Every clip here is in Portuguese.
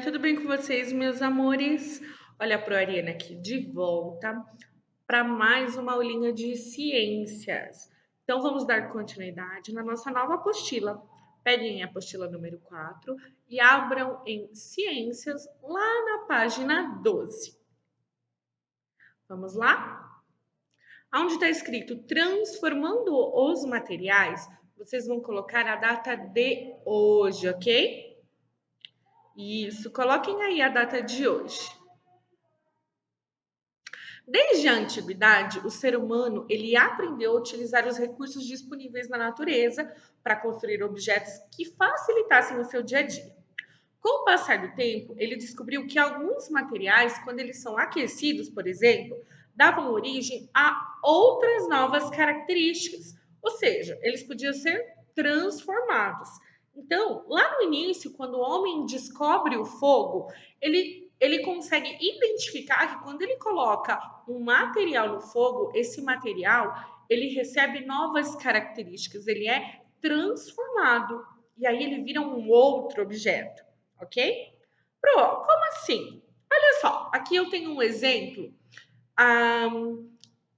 tudo bem com vocês, meus amores? Olha a Proariana aqui de volta para mais uma aulinha de ciências. Então, vamos dar continuidade na nossa nova apostila. Peguem a apostila número 4 e abram em Ciências lá na página 12. Vamos lá? Onde está escrito transformando os materiais, vocês vão colocar a data de hoje, ok? Isso, coloquem aí a data de hoje. Desde a antiguidade, o ser humano ele aprendeu a utilizar os recursos disponíveis na natureza para construir objetos que facilitassem o seu dia a dia. Com o passar do tempo, ele descobriu que alguns materiais, quando eles são aquecidos, por exemplo, davam origem a outras novas características, ou seja, eles podiam ser transformados. Então, lá no início, quando o homem descobre o fogo, ele consegue identificar que quando ele coloca um material no fogo, esse material ele recebe novas características, ele é transformado e aí ele vira um outro objeto, ok? Pro, como assim? Olha só, aqui eu tenho um exemplo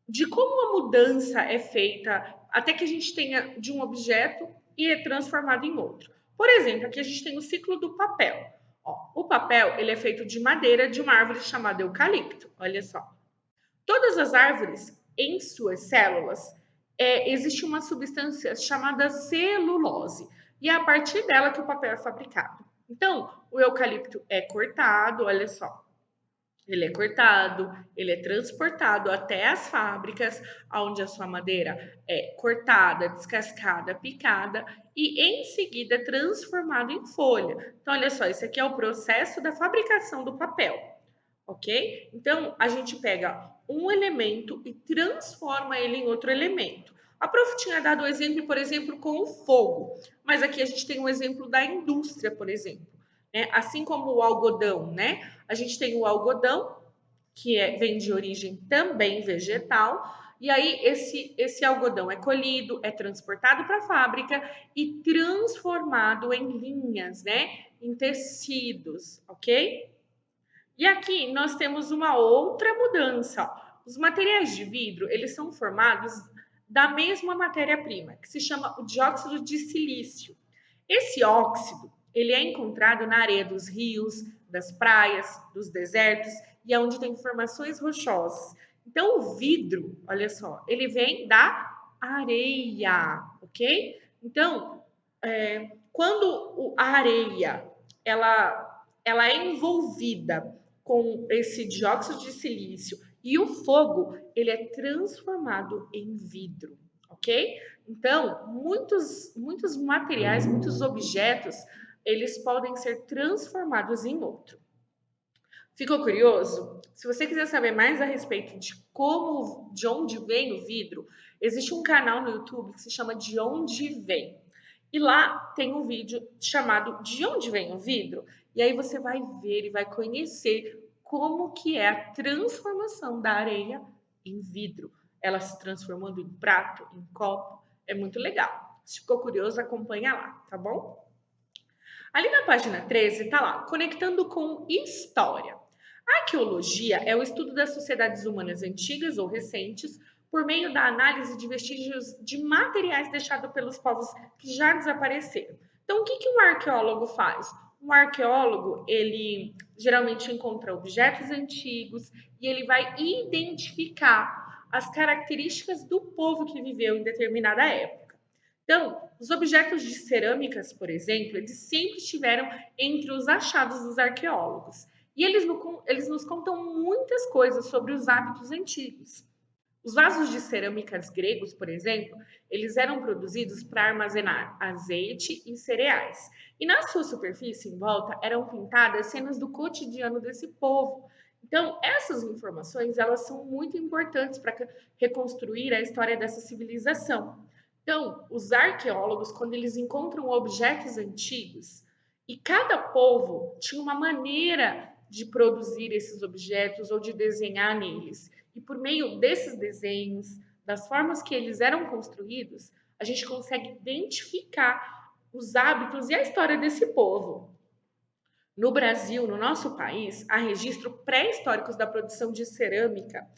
de como a mudança é feita até que a gente tenha de um objeto e é transformado em outro. Por exemplo, aqui a gente tem o ciclo do papel. Ó, o papel ele é feito de madeira de uma árvore chamada eucalipto. Olha só. Todas as árvores, em suas células, existe uma substância chamada celulose. E é a partir dela que o papel é fabricado. Então, o eucalipto é cortado, olha só. Ele é cortado, ele é transportado até as fábricas, onde a sua madeira é cortada, descascada, picada e em seguida transformado em folha. Então, olha só, esse aqui é o processo da fabricação do papel, ok? Então, a gente pega um elemento e transforma ele em outro elemento. A prof tinha dado o exemplo, por exemplo, com o fogo, mas aqui a gente tem um exemplo da indústria, por exemplo. Né? Assim como o algodão, né? A gente tem o algodão, que vem de origem também vegetal, e aí esse algodão é colhido, é transportado para a fábrica e transformado em linhas, né? Em tecidos, ok? E aqui nós temos uma outra mudança. Ó. Os materiais de vidro, eles são formados da mesma matéria-prima, que se chama o dióxido de silício. Esse óxido, ele é encontrado na areia dos rios, das praias, dos desertos e é onde tem formações rochosas. Então, o vidro, olha só, ele vem da areia, ok? Então, quando a areia ela é envolvida com esse dióxido de silício e o fogo, ele é transformado em vidro, ok? Então, muitos materiais, muitos objetos, eles podem ser transformados em outro. Ficou curioso? Se você quiser saber mais a respeito de onde vem o vidro, existe um canal no YouTube que se chama De Onde Vem. E lá tem um vídeo chamado De Onde Vem o Vidro? E aí você vai ver e vai conhecer como que é a transformação da areia em vidro. Ela se transformando em prato, em copo. É muito legal. Se ficou curioso, acompanha lá, tá bom? Ali na página 13 tá lá, conectando com história. A arqueologia é o estudo das sociedades humanas antigas ou recentes por meio da análise de vestígios de materiais deixados pelos povos que já desapareceram. Então, o que um arqueólogo faz? Um arqueólogo, ele geralmente encontra objetos antigos e ele vai identificar as características do povo que viveu em determinada época. Então, os objetos de cerâmicas, por exemplo, eles sempre estiveram entre os achados dos arqueólogos. E eles nos contam muitas coisas sobre os hábitos antigos. Os vasos de cerâmicas gregos, por exemplo, eles eram produzidos para armazenar azeite e cereais. E na sua superfície em volta eram pintadas cenas do cotidiano desse povo. Então, essas informações, elas são muito importantes para reconstruir a história dessa civilização. Então, os arqueólogos, quando eles encontram objetos antigos, e cada povo tinha uma maneira de produzir esses objetos ou de desenhar neles. E por meio desses desenhos, das formas que eles eram construídos, a gente consegue identificar os hábitos e a história desse povo. No Brasil, no nosso país, há registros pré-históricos da produção de cerâmica,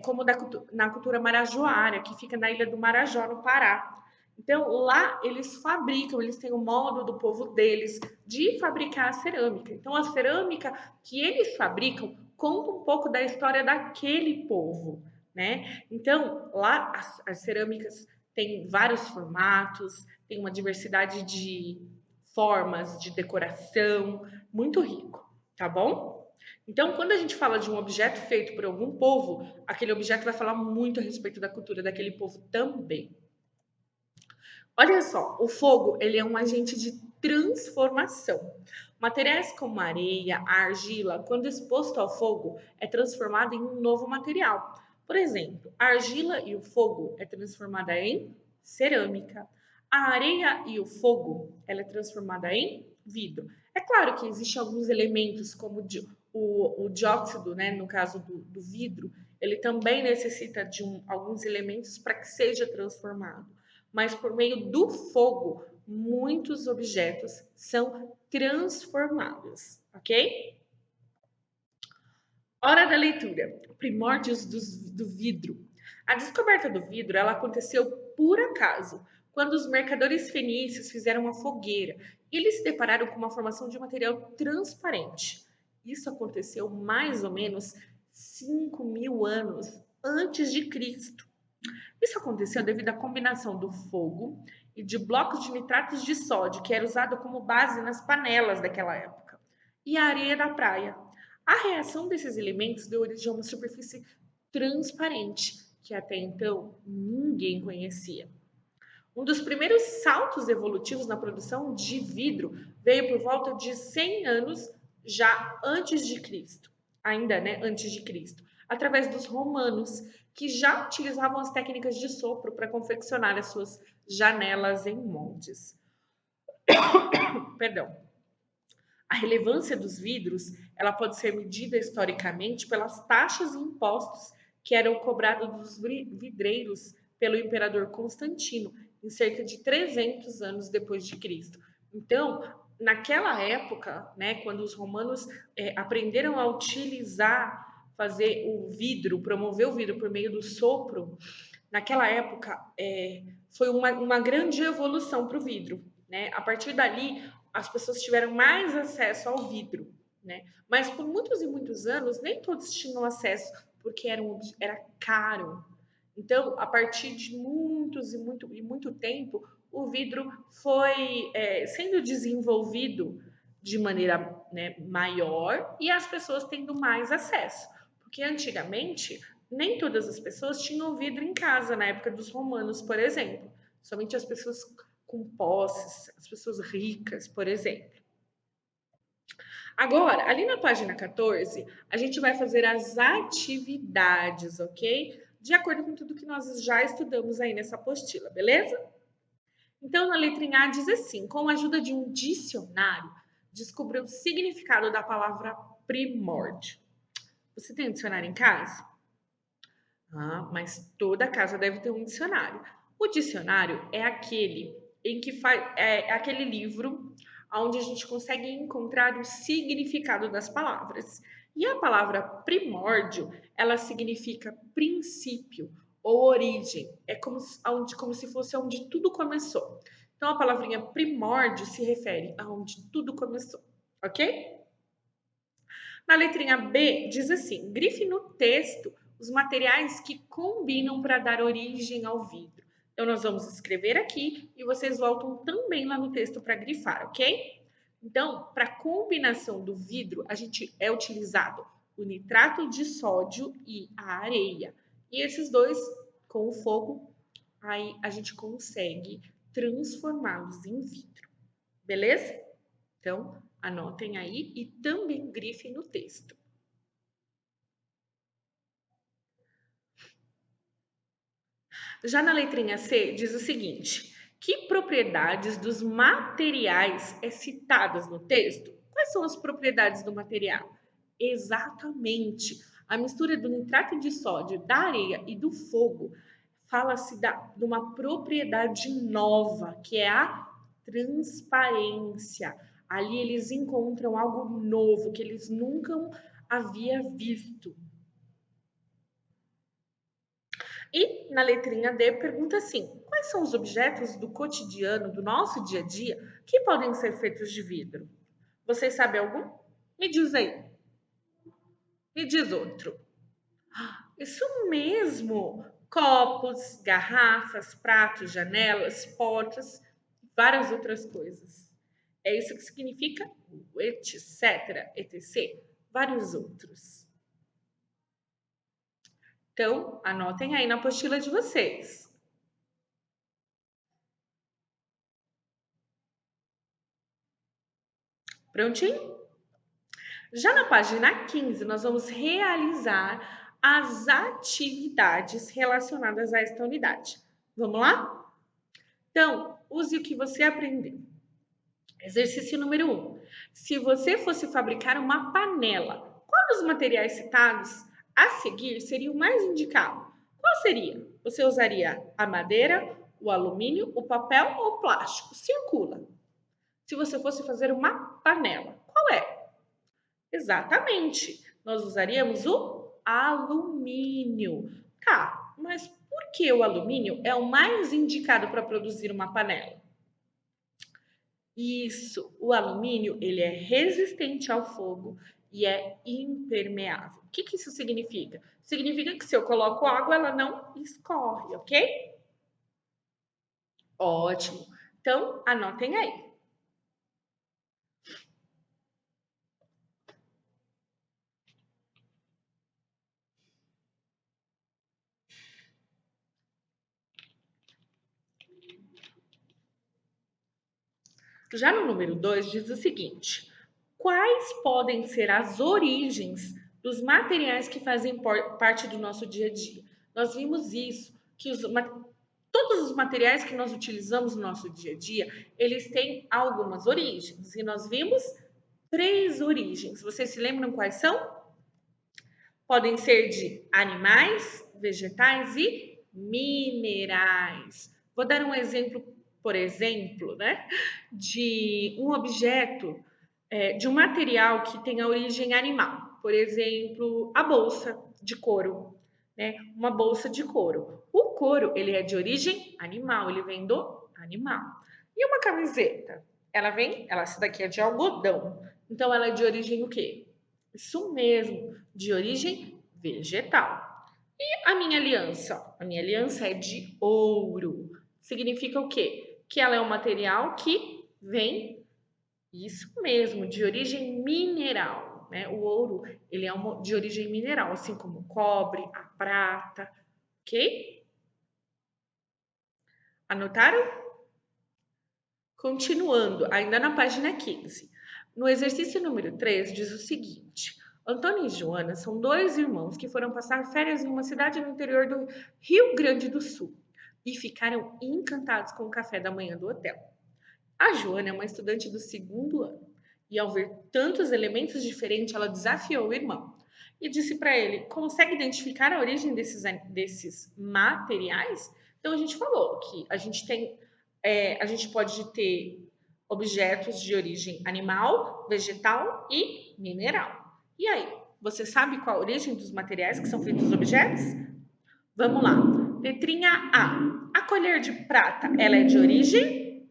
como na cultura marajoara, que fica na ilha do Marajó, no Pará. Então, lá eles fabricam, eles têm o modo do povo deles de fabricar a cerâmica. Então, a cerâmica que eles fabricam conta um pouco da história daquele povo, né? Então, lá as cerâmicas têm vários formatos, tem uma diversidade de formas de decoração, muito rico, tá bom? Então, quando a gente fala de um objeto feito por algum povo, aquele objeto vai falar muito a respeito da cultura daquele povo também. Olha só, o fogo, ele é um agente de transformação. Materiais como a areia, a argila, quando exposto ao fogo, é transformado em um novo material. Por exemplo, a argila e o fogo é transformada em cerâmica. A areia e o fogo, ela é transformada em vidro. É claro que existem alguns elementos, como o dióxido, né, no caso do vidro, ele também necessita de alguns elementos para que seja transformado, mas por meio do fogo, muitos objetos são transformados, ok? Hora da leitura. Primórdios do vidro. A descoberta do vidro ela aconteceu por acaso, quando os mercadores fenícios fizeram uma fogueira e eles se depararam com uma formação de um material transparente. Isso aconteceu mais ou menos 5.000 anos antes de Cristo. Isso aconteceu devido à combinação do fogo e de blocos de nitratos de sódio, que era usado como base nas panelas daquela época, e a areia da praia. A reação desses elementos deu origem a uma superfície transparente, que até então ninguém conhecia. Um dos primeiros saltos evolutivos na produção de vidro veio por volta de 100 anos já antes de Cristo, ainda, né, antes de Cristo, através dos romanos, que já utilizavam as técnicas de sopro para confeccionar as suas janelas em moldes. Perdão. A relevância dos vidros, ela pode ser medida historicamente pelas taxas e impostos que eram cobrados dos vidreiros pelo imperador Constantino, em cerca de 300 anos depois de Cristo. Então, naquela época, né, quando os romanos aprenderam a utilizar, fazer o vidro, promover o vidro por meio do sopro, naquela época foi uma grande evolução para o vidro, né? A partir dali, as pessoas tiveram mais acesso ao vidro, né? Mas por muitos e muitos anos, nem todos tinham acesso, porque era caro. Então, a partir de muito tempo, o vidro foi sendo desenvolvido de maneira, né, maior e as pessoas tendo mais acesso. Porque antigamente, nem todas as pessoas tinham vidro em casa, na época dos romanos, por exemplo. Somente as pessoas com posses, as pessoas ricas, por exemplo. Agora, ali na página 14, a gente vai fazer as atividades, ok? De acordo com tudo que nós já estudamos aí nessa apostila, beleza? Então, na letrinha A diz assim: com a ajuda de um dicionário, descubra o significado da palavra primórdio. Você tem um dicionário em casa? Ah, mas toda casa deve ter um dicionário. O dicionário é aquele em que é aquele livro onde a gente consegue encontrar o significado das palavras. E a palavra primórdio, ela significa princípio ou origem. É como se fosse onde tudo começou. Então a palavrinha primórdio se refere aonde tudo começou, ok? Na letrinha B, diz assim: grife no texto os materiais que combinam para dar origem ao vidro. Então, nós vamos escrever aqui e vocês voltam também lá no texto para grifar, ok? Então, para a combinação do vidro, a gente é utilizado o nitrato de sódio e a areia. E esses dois, com o fogo, aí a gente consegue transformá-los em vidro. Beleza? Então, anotem aí e também grifem no texto. Já na letrinha C, diz o seguinte: que propriedades dos materiais é citadas no texto? Quais são as propriedades do material? Exatamente. A mistura do nitrato de sódio, da areia e do fogo fala-se de uma propriedade nova, que é a transparência. Ali eles encontram algo novo que eles nunca haviam visto. E na letrinha D pergunta assim: quais são os objetos do cotidiano, do nosso dia a dia, que podem ser feitos de vidro? Vocês sabem algum? Me diz aí. Me diz outro. Isso mesmo! Copos, garrafas, pratos, janelas, portas, várias outras coisas. É isso que significa etc, etc. Vários outros. Então, anotem aí na apostila de vocês. Prontinho? Já na página 15, nós vamos realizar as atividades relacionadas a esta unidade. Vamos lá? Então, use o que você aprendeu. Exercício número 1. Se você fosse fabricar uma panela, qual dos materiais citados a seguir seria o mais indicado? Qual seria? Você usaria a madeira, o alumínio, o papel ou o plástico? Circula. Se você fosse fazer uma panela, qual é? Exatamente. Nós usaríamos o alumínio. Tá, mas por que o alumínio é o mais indicado para produzir uma panela? Isso, o alumínio, ele é resistente ao fogo e é impermeável. O que que isso significa? Significa que se eu coloco água, ela não escorre, ok? Ótimo. Então, anotem aí. Já no número 2 diz o seguinte: quais podem ser as origens dos materiais que fazem parte do nosso dia a dia? Nós vimos isso, que todos os materiais que nós utilizamos no nosso dia a dia, eles têm algumas origens. E nós vimos 3 origens. Vocês se lembram quais são? Podem ser de animais, vegetais e minerais. Vou dar um exemplo, por exemplo, né, de um objeto, de um material que tem a origem animal. Por exemplo, a bolsa de couro, né? Uma bolsa de couro. O couro, ele é de origem animal, ele vem do animal. E uma camiseta? Essa daqui é de algodão. Então, ela é de origem o quê? Isso mesmo, de origem vegetal. E a minha aliança? A minha aliança é de ouro. Significa o quê? Que ela é um material que vem, isso mesmo, de origem mineral. Né? O ouro, ele é de origem mineral, assim como o cobre, a prata, ok? Anotaram? Continuando, ainda na página 15. No exercício número 3, diz o seguinte: Antônio e Joana são 2 irmãos que foram passar férias em uma cidade no interior do Rio Grande do Sul e ficaram encantados com o café da manhã do hotel. A Joana é uma estudante do 2º ano e, ao ver tantos elementos diferentes, ela desafiou o irmão e disse para ele: consegue identificar a origem desses materiais? Então, a gente falou que a gente pode ter objetos de origem animal, vegetal e mineral. E aí, você sabe qual a origem dos materiais que são feitos os objetos? Vamos lá. Letrinha A. A colher de prata, ela é de origem?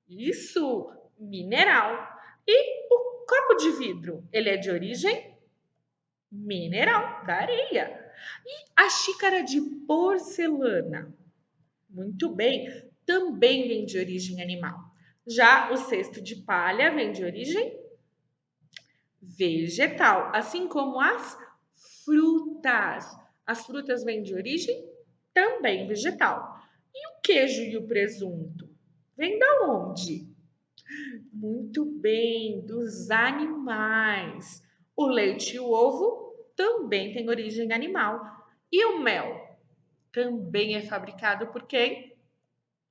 Isso, mineral. E o copo de vidro, ele é de origem? Mineral, da areia. E a xícara de porcelana? Muito bem, também vem de origem animal. Já o cesto de palha vem de origem vegetal, assim como as frutas. As frutas vêm de origem também vegetal. E o queijo e o presunto? Vem da onde? Muito bem, dos animais. O leite e o ovo também têm origem animal. E o mel também é fabricado por quem?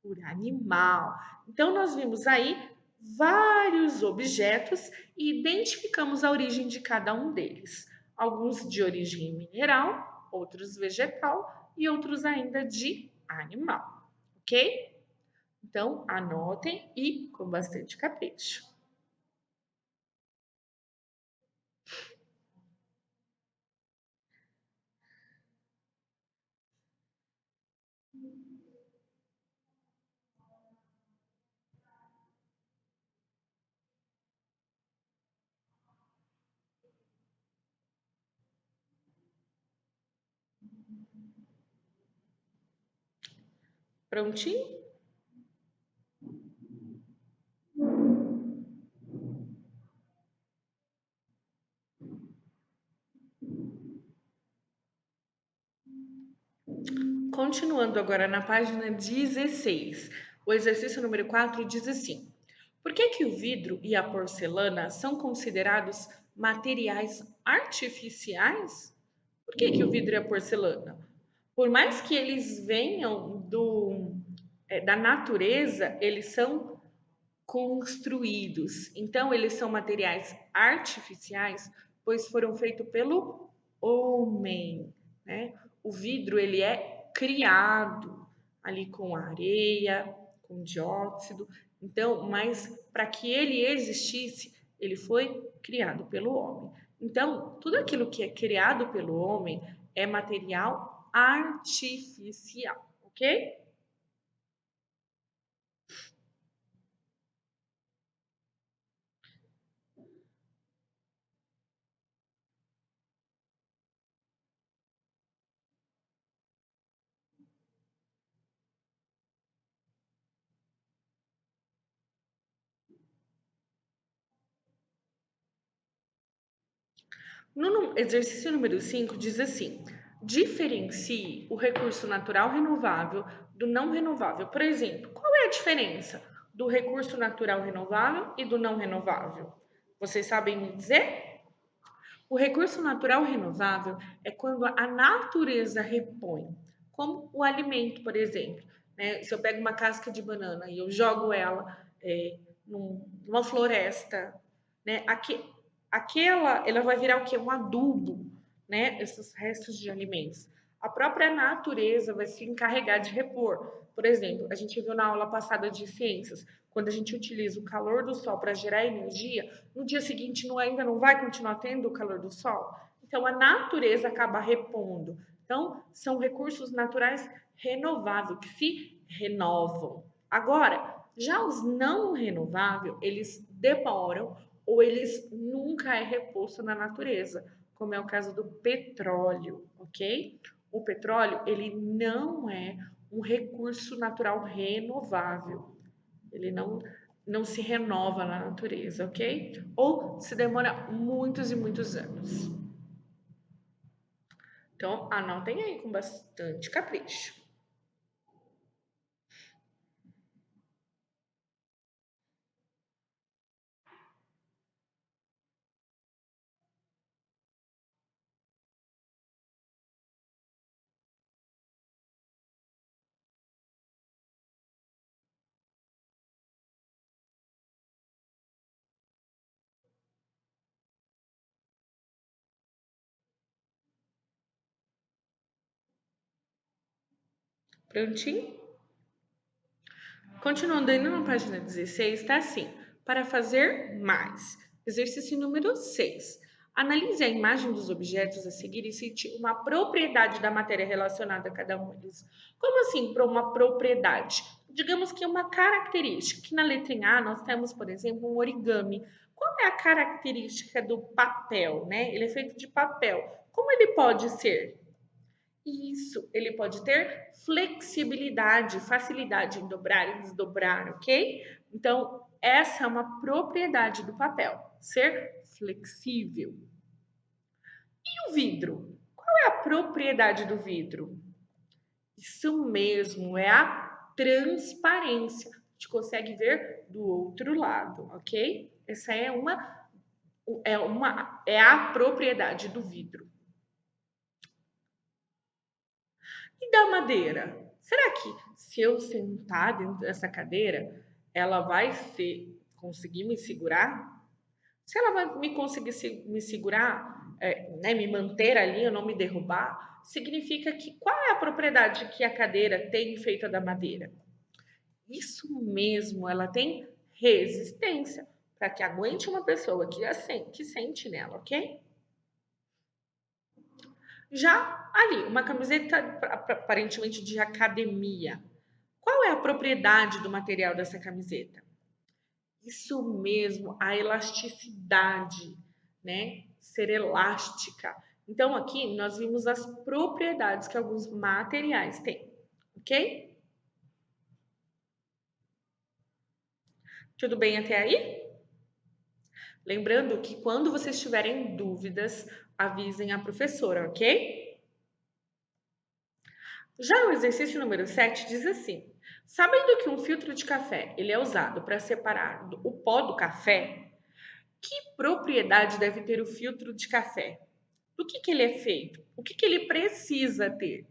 Por animal. Então, nós vimos aí vários objetos e identificamos a origem de cada um deles. Alguns de origem mineral, outros vegetal e outros ainda de animal, ok? Então, anotem e com bastante capricho. Prontinho? Continuando agora na página 16, o exercício número 4 diz assim: por que que o vidro e a porcelana são considerados materiais artificiais? Por que que o vidro e a porcelana? Por mais que eles venham da natureza, eles são construídos. Então, eles são materiais artificiais, pois foram feitos pelo homem, né? O vidro, ele é criado ali com areia, com dióxido. Então, mas para que ele existisse, ele foi criado pelo homem. Então, tudo aquilo que é criado pelo homem é material artificial, ok? No exercício número 5 diz assim: diferencie o recurso natural renovável do não renovável. Por exemplo, qual é a diferença do recurso natural renovável e do não renovável? Vocês sabem me dizer? O recurso natural renovável é quando a natureza repõe, como o alimento, por exemplo. Né? Se eu pego uma casca de banana e eu jogo ela numa floresta, né? Ela vai virar o quê? Um adubo, né? Esses restos de alimentos. A própria natureza vai se encarregar de repor. Por exemplo, a gente viu na aula passada de ciências, quando a gente utiliza o calor do sol para gerar energia, no dia seguinte ainda não vai continuar tendo o calor do sol? Então, a natureza acaba repondo. Então, são recursos naturais renováveis, que se renovam. Agora, já os não renováveis, eles demoram ou eles nunca é reposto na natureza, como é o caso do petróleo, ok? O petróleo, ele não é um recurso natural renovável. Ele não se renova na natureza, ok? Ou se demora muitos e muitos anos. Então, anotem aí com bastante capricho. Prontinho? Continuando ainda na página 16, está assim: para fazer mais. Exercício número 6. Analise a imagem dos objetos a seguir e cite uma propriedade da matéria relacionada a cada um deles. Como assim, para uma propriedade? Digamos que uma característica, que na letra A nós temos, por exemplo, um origami. Qual é a característica do papel, né? Ele é feito de papel. Como ele pode ser? Isso, ele pode ter flexibilidade, facilidade em dobrar e desdobrar, ok? Então, essa é uma propriedade do papel, ser flexível. E o vidro? Qual é a propriedade do vidro? Isso mesmo, é a transparência. A gente consegue ver do outro lado, ok? Essa é a propriedade do vidro. E da madeira? Será que se eu sentar dentro dessa cadeira, ela vai conseguir me segurar? Se ela vai me conseguir me segurar, né, me manter ali, eu não me derrubar, significa que qual é a propriedade que a cadeira tem feita da madeira? Isso mesmo, ela tem resistência para que aguente uma pessoa que sente nela, ok? Já ali, uma camiseta aparentemente de academia. Qual é a propriedade do material dessa camiseta? Isso mesmo, a elasticidade, né? Ser elástica. Então, aqui nós vimos as propriedades que alguns materiais têm, ok? Tudo bem até aí? Lembrando que quando vocês tiverem dúvidas, avisem a professora, ok? Já o exercício número 7 diz assim: sabendo que um filtro de café ele é usado para separar o pó do café, que propriedade deve ter o filtro de café? Do que ele é feito? O que ele precisa ter?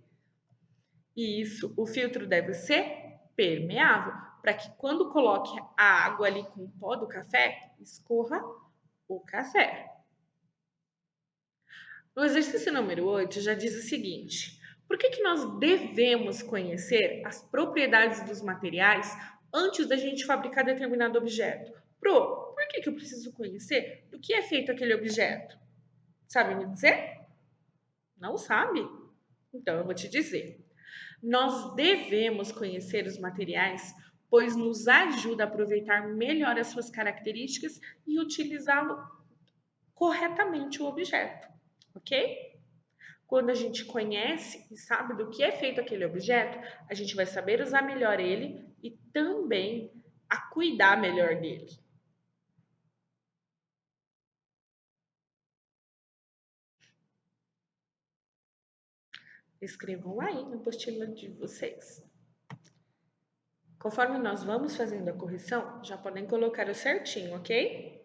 E isso, o filtro deve ser permeável, para que quando coloque a água ali com o pó do café, escorra o café. No exercício número 8 já diz o seguinte: por que nós devemos conhecer as propriedades dos materiais antes da gente fabricar determinado objeto? Por que eu preciso conhecer do que é feito aquele objeto? Sabe me dizer? Não sabe? Então eu vou te dizer. Nós devemos conhecer os materiais, pois nos ajuda a aproveitar melhor as suas características e utilizá-lo corretamente o objeto, ok? Quando a gente conhece e sabe do que é feito aquele objeto, a gente vai saber usar melhor ele e também a cuidar melhor dele. Escrevam aí na apostila de vocês. Conforme nós vamos fazendo a correção, já podem colocar o certinho, ok?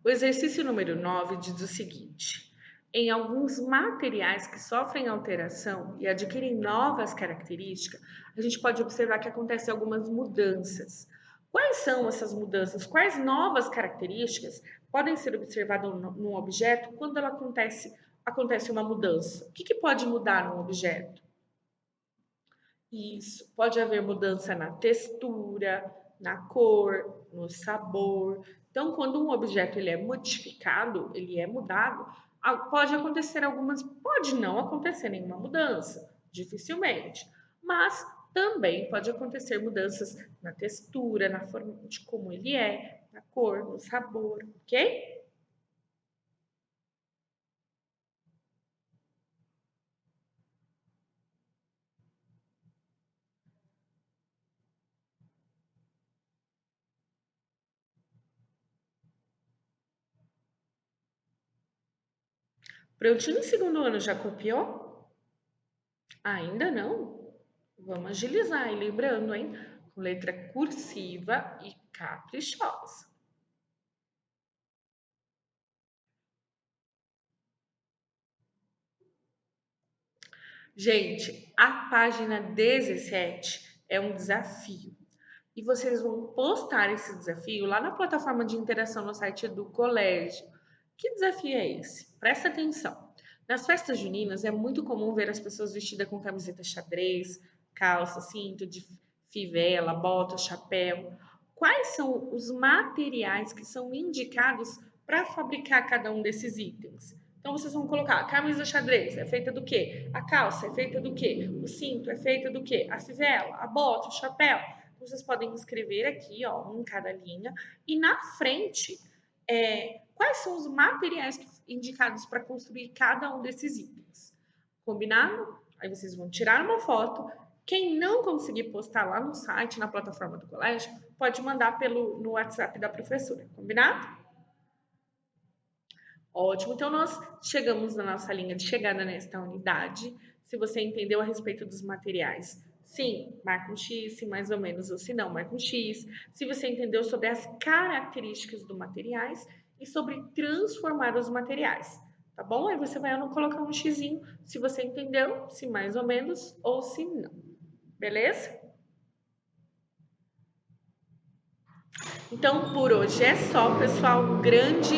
O exercício número 9 diz o seguinte: em alguns materiais que sofrem alteração e adquirem novas características, a gente pode observar que acontecem algumas mudanças. Quais são essas mudanças? Quais novas características podem ser observadas num objeto quando acontece uma mudança? O que pode mudar num objeto? Isso, pode haver mudança na textura, na cor, no sabor. Então, quando um objeto ele é modificado, ele é mudado, pode acontecer pode não acontecer nenhuma mudança, dificilmente. Mas também pode acontecer mudanças na textura, na forma de como ele é, na cor, no sabor, ok? Prontinho, no segundo ano já copiou? Ainda não? Vamos agilizar, e lembrando, hein? Com letra cursiva e caprichosa. Gente, a página 17 é um desafio. E vocês vão postar esse desafio lá na plataforma de interação no site do colégio. Que desafio é esse? Presta atenção. Nas festas juninas é muito comum ver as pessoas vestidas com camiseta xadrez, calça, cinto de fivela, bota, chapéu. Quais são os materiais que são indicados para fabricar cada um desses itens? Então vocês vão colocar a camisa xadrez é feita do quê? A calça é feita do quê? O cinto é feito do quê? A fivela, a bota, o chapéu. Vocês podem escrever aqui, ó, em cada linha. E na frente, quais são os materiais indicados para construir cada um desses itens. Combinado? Aí vocês vão tirar uma foto. Quem não conseguir postar lá no site, na plataforma do colégio, pode mandar no WhatsApp da professora. Combinado? Ótimo. Então, nós chegamos na nossa linha de chegada nesta unidade. Se você entendeu a respeito dos materiais, sim, marca um X, se mais ou menos, ou se não, marca um X. Se você entendeu sobre as características dos materiais e sobre transformar os materiais, tá bom? Aí você vai colocar um Xzinho se você entendeu, se mais ou menos, ou se não. Beleza? Então, por hoje é só, pessoal. Um grande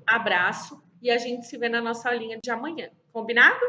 abraço e a gente se vê na nossa linha de amanhã. Combinado?